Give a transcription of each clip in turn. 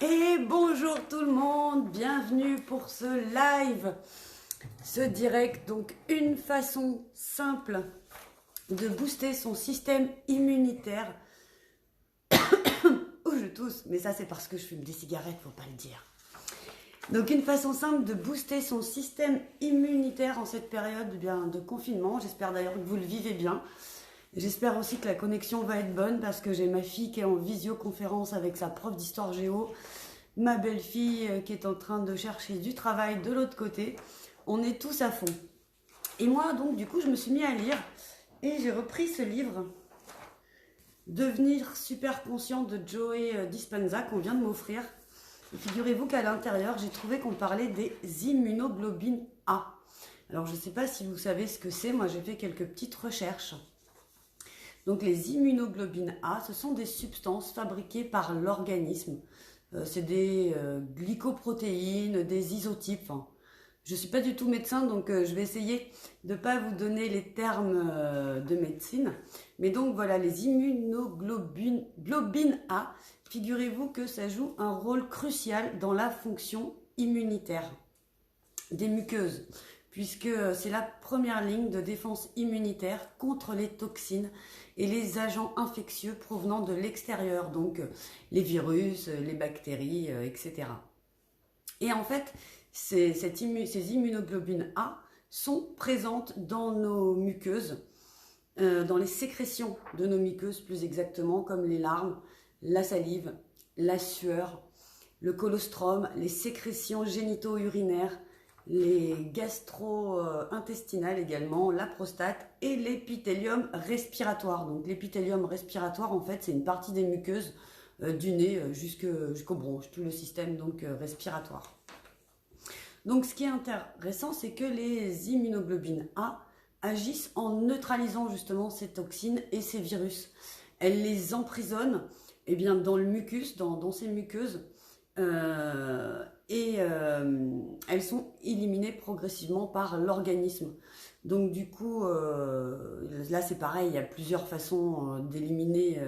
Et bonjour tout le monde, bienvenue pour ce live, ce direct. Donc une façon simple de booster son système immunitaire. Oh, je tousse, mais ça c'est parce que je fume des cigarettes, faut pas le dire. Donc une façon simple de booster son système immunitaire en cette période de confinement. J'espère d'ailleurs que vous le vivez bien. J'espère aussi que la connexion va être bonne parce que j'ai ma fille qui est en visioconférence avec sa prof d'histoire géo, ma belle-fille qui est en train de chercher du travail de l'autre côté. On est tous à fond. Et moi, donc, du coup, je me suis mis à lire et j'ai repris ce livre, Devenir super conscient de Joe Dispenza, qu'on vient de m'offrir. Et figurez-vous qu'à l'intérieur, j'ai trouvé qu'on parlait des immunoglobulines A. Alors, je ne sais pas si vous savez ce que c'est. Moi, j'ai fait quelques petites recherches. Donc les immunoglobulines A, ce sont des substances fabriquées par l'organisme. C'est des glycoprotéines, des isotypes. Enfin, je ne suis pas du tout médecin, donc je vais essayer de ne pas vous donner les termes de médecine. Mais donc voilà, les immunoglobulines A, figurez-vous que ça joue un rôle crucial dans la fonction immunitaire des muqueuses, puisque c'est la première ligne de défense immunitaire contre les toxines et les agents infectieux provenant de l'extérieur, donc les virus, les bactéries, etc. Et en fait, ces immunoglobulines A sont présentes dans nos muqueuses, dans les sécrétions de nos muqueuses plus exactement, comme les larmes, la salive, la sueur, le colostrum, les sécrétions génito-urinaires, les gastro-intestinales également, la prostate et l'épithélium respiratoire. Donc l'épithélium respiratoire, en fait, c'est une partie des muqueuses du nez jusqu'aux bronches, tout le système donc respiratoire. Donc ce qui est intéressant, c'est que les immunoglobulines A agissent en neutralisant justement ces toxines et ces virus. Elles les emprisonnent dans le mucus, dans ces muqueuses, elles sont éliminées progressivement par l'organisme. Donc du coup, là c'est pareil, il y a plusieurs façons d'éliminer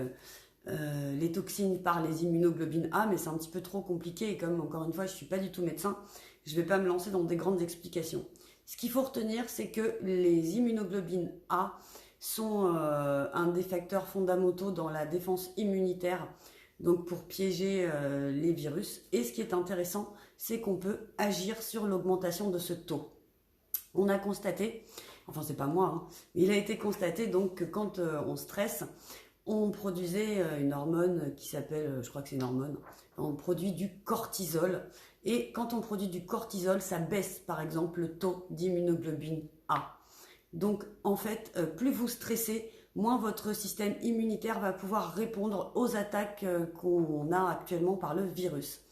les toxines par les immunoglobulines A, mais c'est un petit peu trop compliqué et comme encore une fois je ne suis pas du tout médecin, je ne vais pas me lancer dans des grandes explications. Ce qu'il faut retenir, c'est que les immunoglobulines A sont un des facteurs fondamentaux dans la défense immunitaire, donc pour piéger les virus. Et ce qui est intéressant, c'est qu'on peut agir sur l'augmentation de ce taux. On a constaté, enfin c'est pas moi, hein, mais il a été constaté donc que quand on stresse, on produisait une hormone qui s'appelle, je crois que c'est une hormone, on produit du cortisol. Et quand on produit du cortisol, ça baisse par exemple le taux d'immunoglobulines A. Donc en fait, plus vous stressez, moins votre système immunitaire va pouvoir répondre aux attaques qu'on a actuellement par le virus.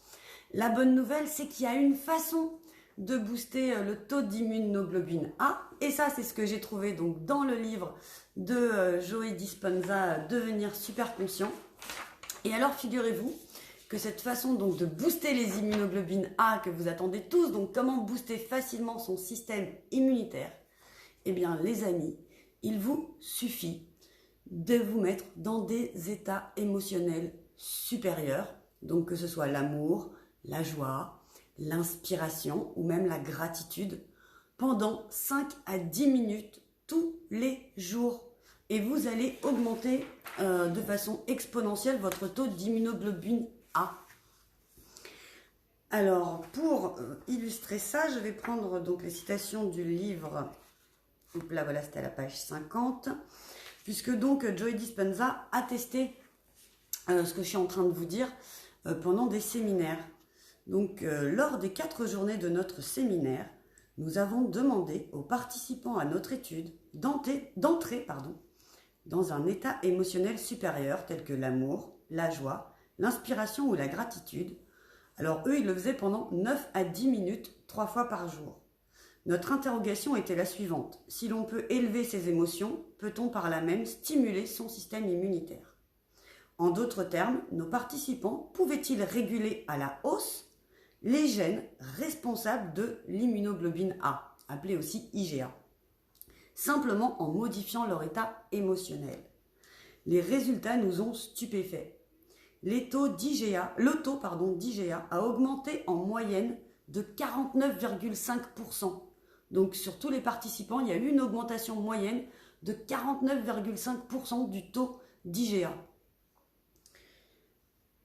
La bonne nouvelle, c'est qu'il y a une façon de booster le taux d'immunoglobulines A. Et ça, c'est ce que j'ai trouvé donc dans le livre de Joe Dispenza, Devenir super conscient. Et alors, figurez-vous que cette façon donc de booster les immunoglobulines A que vous attendez tous, donc comment booster facilement son système immunitaire, eh bien les amis, il vous suffit de vous mettre dans des états émotionnels supérieurs, donc que ce soit l'amour, la joie, l'inspiration ou même la gratitude, pendant 5 à 10 minutes tous les jours. Et vous allez augmenter de façon exponentielle votre taux d'immunoglobulines A. Alors, pour illustrer ça, je vais prendre donc les citations du livre. Donc là, voilà, c'était à la page 50. Puisque donc Joe Dispenza a testé ce que je suis en train de vous dire pendant des séminaires. Donc, lors des 4 journées de notre séminaire, nous avons demandé aux participants à notre étude d'entrer dans un état émotionnel supérieur tel que l'amour, la joie, l'inspiration ou la gratitude. Alors eux, ils le faisaient pendant 9 à 10 minutes, 3 fois par jour. Notre interrogation était la suivante. Si l'on peut élever ses émotions, peut-on par là même stimuler son système immunitaire? En d'autres termes, nos participants pouvaient-ils réguler à la hausse les gènes responsables de l'immunoglobuline A, appelée aussi IgA, simplement en modifiant leur état émotionnel? Les résultats nous ont stupéfaits. le taux d'IGA a augmenté en moyenne de 49,5%. Donc sur tous les participants, il y a eu une augmentation moyenne de 49,5% du taux d'IGA.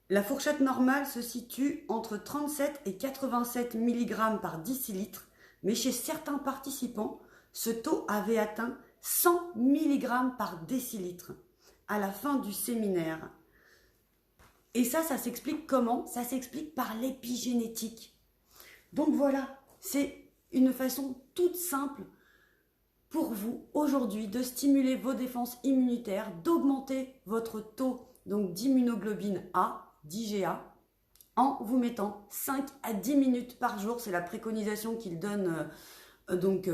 La fourchette normale se situe entre 37 et 87 mg par décilitre, mais chez certains participants, ce taux avait atteint 100 mg par décilitre à la fin du séminaire. Et ça s'explique comment? Ça s'explique par l'épigénétique. Donc voilà, c'est une façon toute simple pour vous aujourd'hui de stimuler vos défenses immunitaires, d'augmenter votre taux d'immunoglobine A, d'IGA, en vous mettant 5 à 10 minutes par jour. C'est la préconisation qu'il donne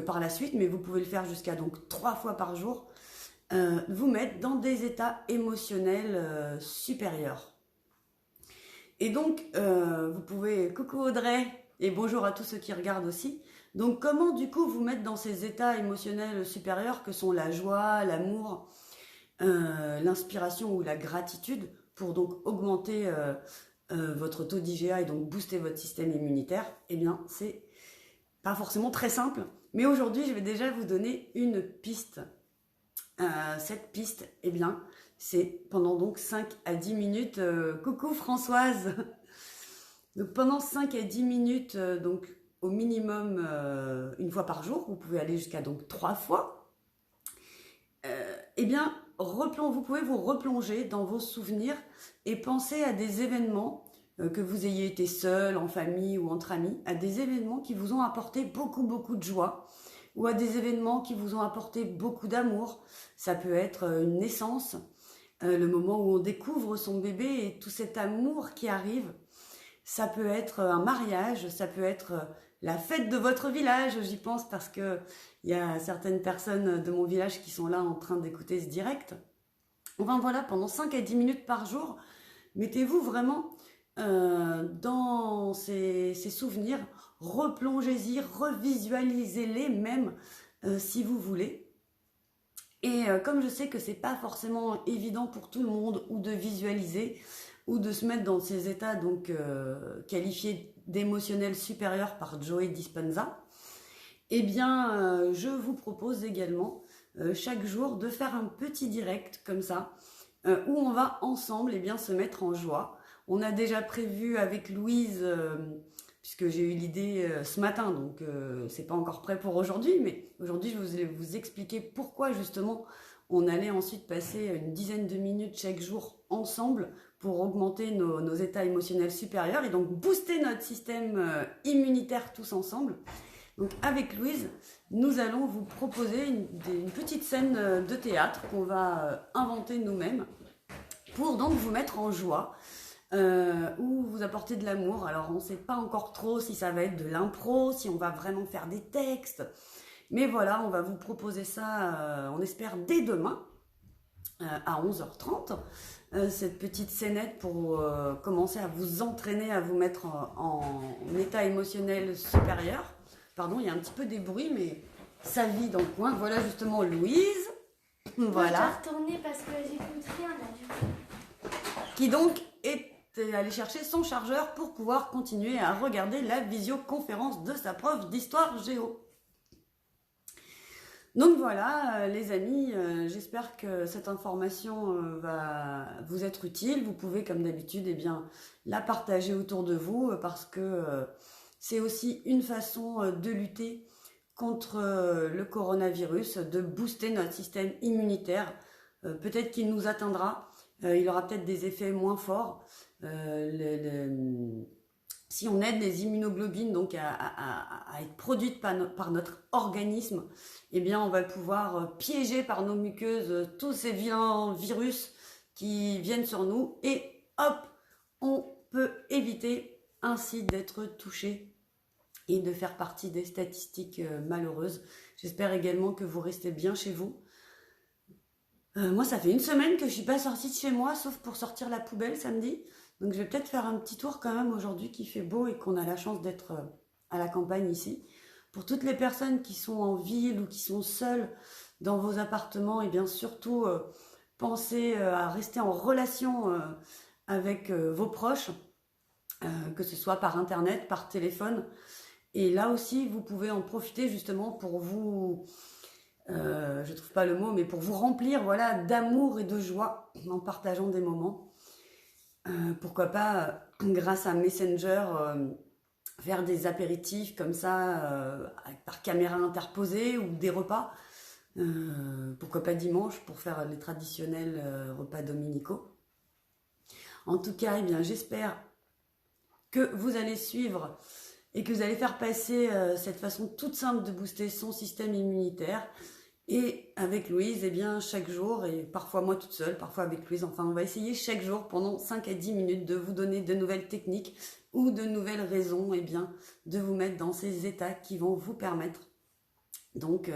par la suite, mais vous pouvez le faire jusqu'à 3 fois par jour. Vous mettre dans des états émotionnels supérieurs. Et donc, vous pouvez, coucou Audrey, et bonjour à tous ceux qui regardent aussi. Donc, comment du coup vous mettre dans ces états émotionnels supérieurs que sont la joie, l'amour, l'inspiration ou la gratitude pour donc augmenter votre taux d'IGA et donc booster votre système immunitaire? Eh bien, c'est pas forcément très simple, mais aujourd'hui, je vais déjà vous donner une piste. Cette piste, eh bien, c'est pendant 5 à 10 minutes. Coucou Françoise. Donc pendant 5 à 10 minutes, au minimum une fois par jour, vous pouvez aller jusqu'à 3 fois. Eh bien, vous pouvez vous replonger dans vos souvenirs et penser à des événements, que vous ayez été seul, en famille ou entre amis, à des événements qui vous ont apporté beaucoup de joie, ou à des événements qui vous ont apporté beaucoup d'amour. Ça peut être une naissance, le moment où on découvre son bébé et tout cet amour qui arrive. Ça peut être un mariage, ça peut être la fête de votre village, j'y pense parce que il y a certaines personnes de mon village qui sont là en train d'écouter ce direct. Enfin voilà, pendant 5 à 10 minutes par jour, mettez-vous vraiment dans ces souvenirs, replongez-y, revisualisez-les même si vous voulez. Et comme je sais que c'est pas forcément évident pour tout le monde ou de visualiser ou de se mettre dans ces états qualifiés d'émotionnels supérieurs par Joe Dispenza, eh bien je vous propose également chaque jour de faire un petit direct comme ça où on va ensemble se mettre en joie. On a déjà prévu avec Louise, puisque j'ai eu l'idée ce matin, donc c'est pas encore prêt pour aujourd'hui, mais aujourd'hui je vais vous expliquer pourquoi justement on allait ensuite passer une dizaine de minutes chaque jour ensemble pour augmenter nos états émotionnels supérieurs et donc booster notre système immunitaire tous ensemble. Donc avec Louise, nous allons vous proposer une petite scène de théâtre qu'on va inventer nous-mêmes pour donc vous mettre en joie. Ou vous apporter de l'amour. Alors on ne sait pas encore trop si ça va être de l'impro, si on va vraiment faire des textes, mais voilà, on va vous proposer ça, on espère dès demain à 11h30, cette petite scénette pour commencer à vous entraîner, à vous mettre en état émotionnel supérieur. Pardon, il y a un petit peu des bruits, mais ça vit dans le coin. Voilà justement Louise, voilà, je dois retourner parce que j'écoute rien là du coup. Qui donc est aller chercher son chargeur pour pouvoir continuer à regarder la visioconférence de sa prof d'histoire géo. Donc voilà les amis, j'espère que cette information va vous être utile. Vous pouvez comme d'habitude la partager autour de vous parce que c'est aussi une façon de lutter contre le coronavirus, de booster notre système immunitaire. Peut-être qu'il nous atteindra, il aura peut-être des effets moins forts. Si on aide les immunoglobines à être produites par notre organisme, eh bien on va pouvoir piéger par nos muqueuses tous ces vilains virus qui viennent sur nous et hop, on peut éviter ainsi d'être touché et de faire partie des statistiques malheureuses. J'espère également que vous restez bien chez vous. Moi, ça fait une semaine que je suis pas sortie de chez moi, sauf pour sortir la poubelle samedi. Donc, je vais peut-être faire un petit tour quand même aujourd'hui qu'il fait beau et qu'on a la chance d'être à la campagne ici. Pour toutes les personnes qui sont en ville ou qui sont seules dans vos appartements, et bien surtout pensez à rester en relation avec vos proches, que ce soit par internet, par téléphone. Et là aussi, vous pouvez en profiter justement pour vous, je trouve pas le mot, mais pour vous remplir, voilà, d'amour et de joie en partageant des moments. Pourquoi pas, grâce à Messenger, faire des apéritifs comme ça, par caméra interposée ou des repas. Pourquoi pas dimanche pour faire les traditionnels repas dominicaux. En tout cas, eh bien, j'espère que vous allez suivre et que vous allez faire passer cette façon toute simple de booster son système immunitaire. Et avec Louise, eh bien, chaque jour, et parfois moi toute seule, parfois avec Louise, enfin on va essayer chaque jour pendant 5 à 10 minutes de vous donner de nouvelles techniques ou de nouvelles raisons, eh bien, de vous mettre dans ces états qui vont vous permettre donc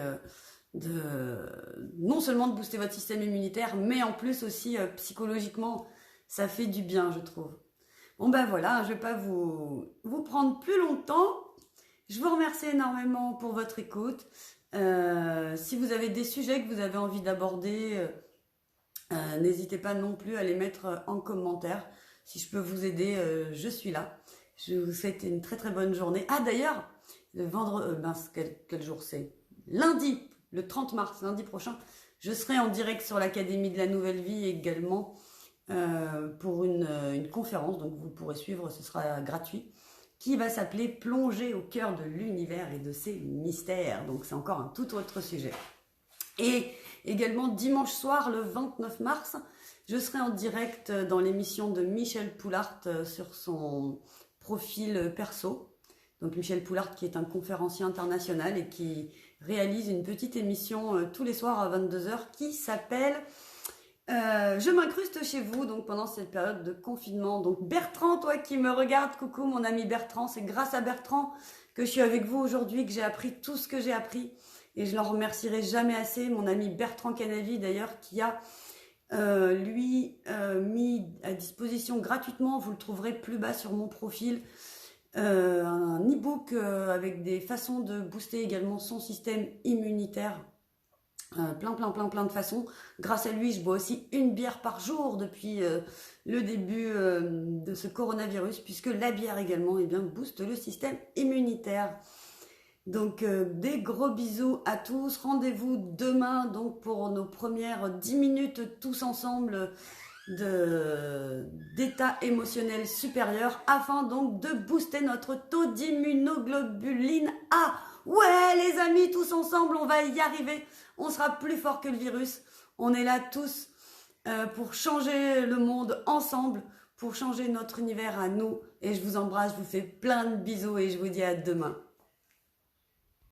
non seulement de booster votre système immunitaire, mais en plus aussi psychologiquement, ça fait du bien, je trouve. Bon ben voilà, je ne vais pas vous prendre plus longtemps. Je vous remercie énormément pour votre écoute. Si vous avez des sujets que vous avez envie d'aborder, n'hésitez pas non plus à les mettre en commentaire. Si je peux vous aider, je suis là. Je vous souhaite une très très bonne journée. Ah d'ailleurs, le vendredi, quel jour c'est? Lundi, le 30 mars, lundi prochain, je serai en direct sur l'Académie de la Nouvelle Vie également pour une conférence. Donc vous pourrez suivre, ce sera gratuit, qui va s'appeler Plonger au cœur de l'univers et de ses mystères. Donc c'est encore un tout autre sujet. Et également dimanche soir, le 29 mars, je serai en direct dans l'émission de Michel Poulart sur son profil perso. Donc Michel Poulart qui est un conférencier international et qui réalise une petite émission tous les soirs à 22h qui s'appelle Je m'incruste chez vous, donc pendant cette période de confinement. Donc Bertrand, toi qui me regardes, coucou mon ami Bertrand, c'est grâce à Bertrand que je suis avec vous aujourd'hui, que j'ai appris tout ce que j'ai appris. Et je l'en remercierai jamais assez, mon ami Bertrand Canavi d'ailleurs, qui a mis à disposition gratuitement, vous le trouverez plus bas sur mon profil, un e-book avec des façons de booster également son système immunitaire. Plein de façons. Grâce à lui, je bois aussi une bière par jour depuis le début de ce coronavirus, puisque la bière également eh bien, booste le système immunitaire. Donc des gros bisous à tous. Rendez-vous demain donc pour nos premières 10 minutes tous ensemble d'état émotionnel supérieur afin donc de booster notre taux d'immunoglobuline A. Ouais les amis, tous ensemble, on va y arriver. On sera plus fort que le virus. On est là tous pour changer le monde ensemble, pour changer notre univers à nous. Et je vous embrasse, je vous fais plein de bisous et je vous dis à demain.